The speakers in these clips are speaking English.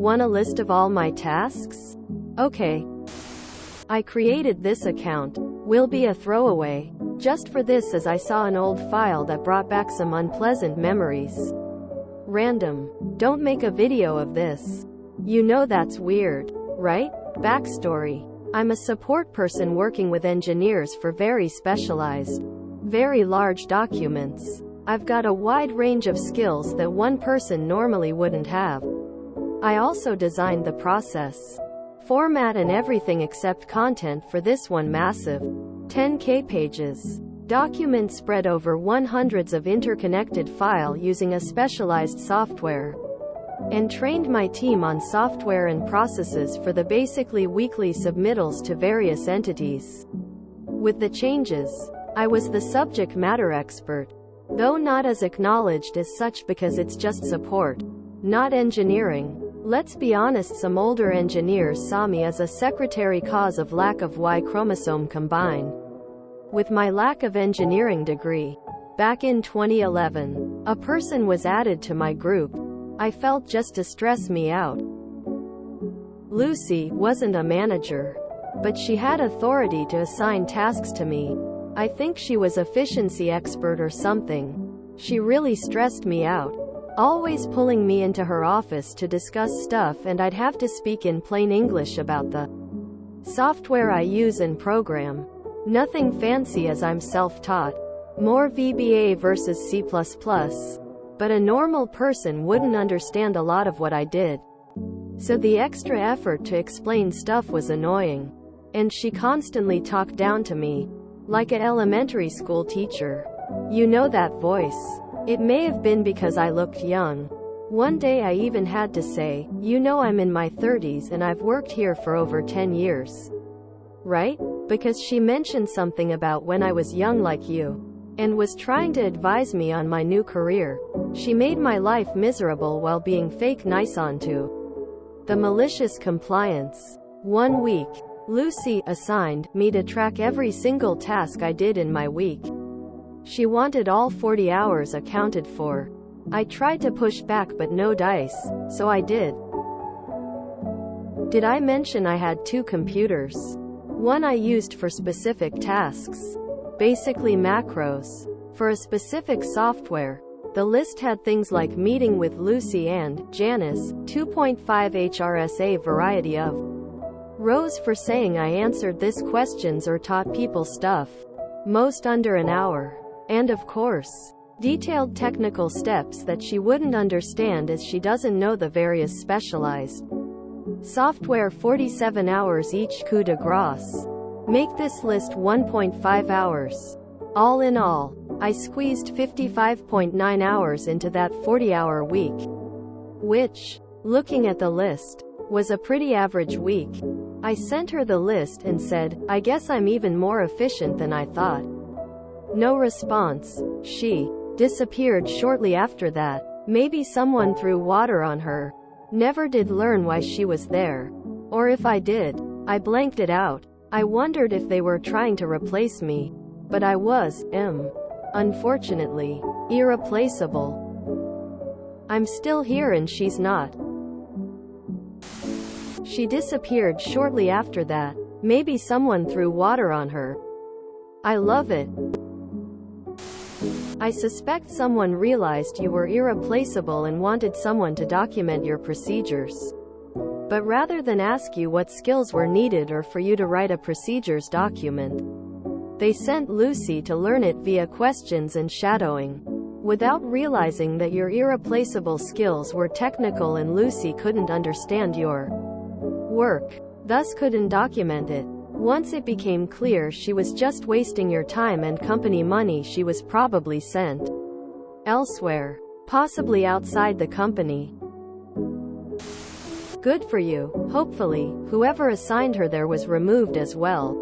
Want a list of all my tasks? Okay. I created this account. Will be a throwaway. Just for this, as I saw an old file that brought back some unpleasant memories. Random. Don't make a video of this. You know that's weird, right? Backstory. I'm a support person working with engineers for very specialized, very large documents. I've got a wide range of skills that one person normally wouldn't have. I also designed the process, format and everything except content for this one massive 10K pages document spread over hundreds of interconnected file using a specialized software, and trained my team on software and processes for the basically weekly submittals to various entities. With the changes, I was the subject matter expert, though not as acknowledged as such because it's just support, not engineering. Let's be honest, some older engineers saw me as a secretary cause of lack of Y chromosome combined with my lack of engineering degree. Back in 2011, a person was added to my group. I felt just to stress me out. Lucy wasn't a manager, but she had authority to assign tasks to me. I think she was efficiency expert or something. She really stressed me out, always pulling me into her office to discuss stuff, and I'd have to speak in plain English about the software I use and program. Nothing fancy as I'm self-taught. More VBA versus C++. But a normal person wouldn't understand a lot of what I did. So the extra effort to explain stuff was annoying. And she constantly talked down to me, like an elementary school teacher. You know that voice. It may have been because I looked young. One day I even had to say, you know, I'm in my 30s and I've worked here for over 10 years. Right? Because she mentioned something about when I was young like you, and was trying to advise me on my new career. She made my life miserable while being fake nice onto the malicious compliance. 1 week, Lucy assigned me to track every single task I did in my week. She wanted all 40 hours accounted for. I tried to push back but no dice, so I did. Did I mention I had 2 computers? One I used for specific tasks, basically macros, for a specific software. The list had things like meeting with Lucy and Janice, 2.5 HRSA variety of rows for saying I answered this questions or taught people stuff, most under an hour. And of course, detailed technical steps that she wouldn't understand as she doesn't know the various specialized software. 47 hours each coup de grace. Make this list 1.5 hours. All in all, I squeezed 55.9 hours into that 40-hour week, which, looking at the list, was a pretty average week. I sent her the list and said, I guess I'm even more efficient than I thought. No response. She disappeared shortly after that. Maybe someone threw water on her. Never did learn why she was there. Or if I did, I blanked it out. I wondered if they were trying to replace me. But I was, unfortunately, irreplaceable. I'm still here and she's not. She disappeared shortly after that. Maybe someone threw water on her. I love it. I suspect someone realized you were irreplaceable and wanted someone to document your procedures. But rather than ask you what skills were needed or for you to write a procedures document, they sent Lucy to learn it via questions and shadowing, without realizing that your irreplaceable skills were technical and Lucy couldn't understand your work, thus couldn't document it. Once it became clear she was just wasting your time and company money, she was probably sent elsewhere, possibly outside the company. Good for you. Hopefully, whoever assigned her there was removed as well.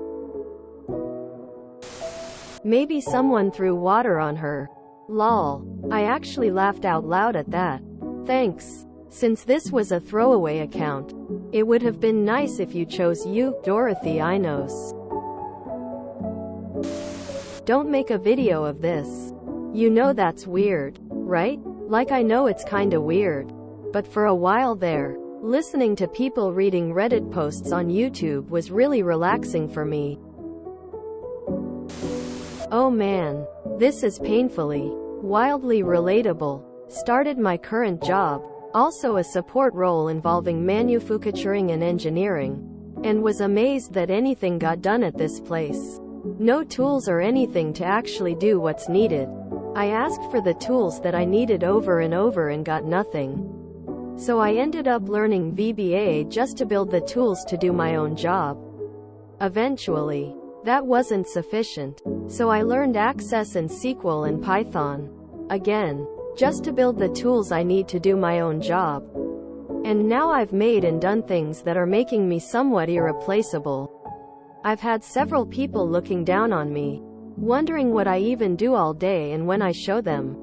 Maybe someone threw water on her. Lol. I actually laughed out loud at that. Thanks. Since this was a throwaway account, it would have been nice if you chose you, Dorothy Inos. Don't make a video of this. You know that's weird, right? Like I know it's kinda weird. But for a while there, Listening to people reading Reddit posts on YouTube was really relaxing for me. Oh man, this is painfully, wildly relatable. Started my current job, also a support role involving manufacturing and engineering, and was amazed that anything got done at this place. No tools or anything to actually do what's needed. I asked for the tools that I needed over and over and got nothing. So I ended up learning VBA just to build the tools to do my own job. Eventually, that wasn't sufficient, so I learned Access and SQL and Python. Again, just to build the tools I need to do my own job. And now I've made and done things that are making me somewhat irreplaceable. I've had several people looking down on me, wondering what I even do all day, and when I show them,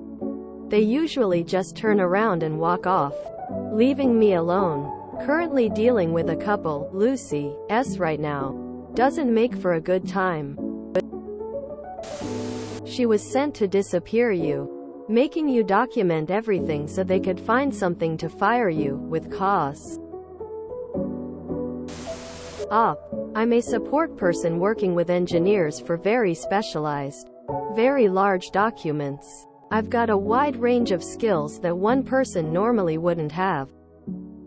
they usually just turn around and walk off, leaving me alone. Currently dealing with a couple, Lucy's right now. Doesn't make for a good time. She was sent to disappear you, making you document everything so they could find something to fire you, with cause. I'm a support person working with engineers for very specialized, very large documents. I've got a wide range of skills that one person normally wouldn't have.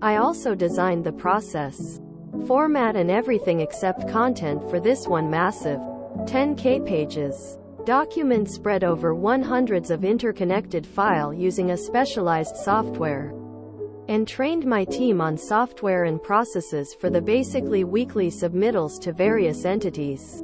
I also designed the process, format and everything except content for this one massive, 10K pages, document spread over hundreds of interconnected files using a specialized software. And trained my team on software and processes for the basically weekly submittals to various entities.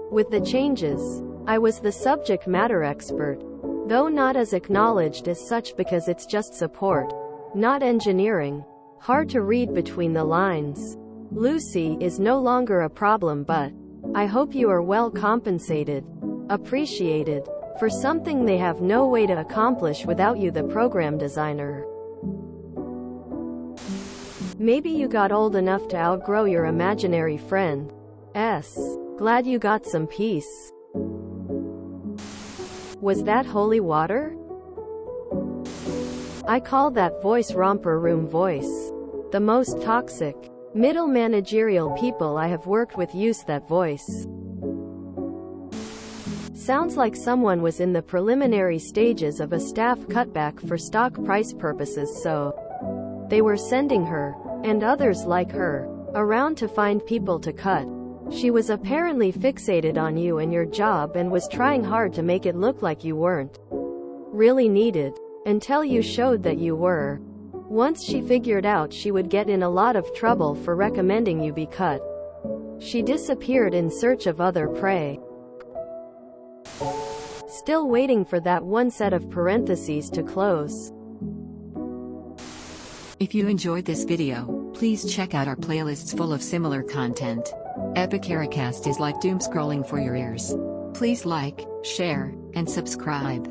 With the changes, I was the subject matter expert, though not as acknowledged as such because it's just support, not engineering. Hard to read between the lines. Lucy is no longer a problem, but I hope you are well compensated, appreciated, for something they have no way to accomplish without you, the program designer. Maybe you got old enough to outgrow your imaginary friend. Glad you got some peace. Was that holy water? I call that voice romper room voice. The most toxic, middle managerial people I have worked with use that voice. Sounds like someone was in the preliminary stages of a staff cutback for stock price purposes, so they were sending her, and others like her, around to find people to cut. She was apparently fixated on you and your job and was trying hard to make it look like you weren't really needed, until you showed that you were. Once she figured out she would get in a lot of trouble for recommending you be cut, she disappeared in search of other prey. Still waiting for that one set of parentheses to close. If you enjoyed this video, please check out our playlists full of similar content. Epic Ericast is like doom scrolling for your ears. Please like, share, and subscribe.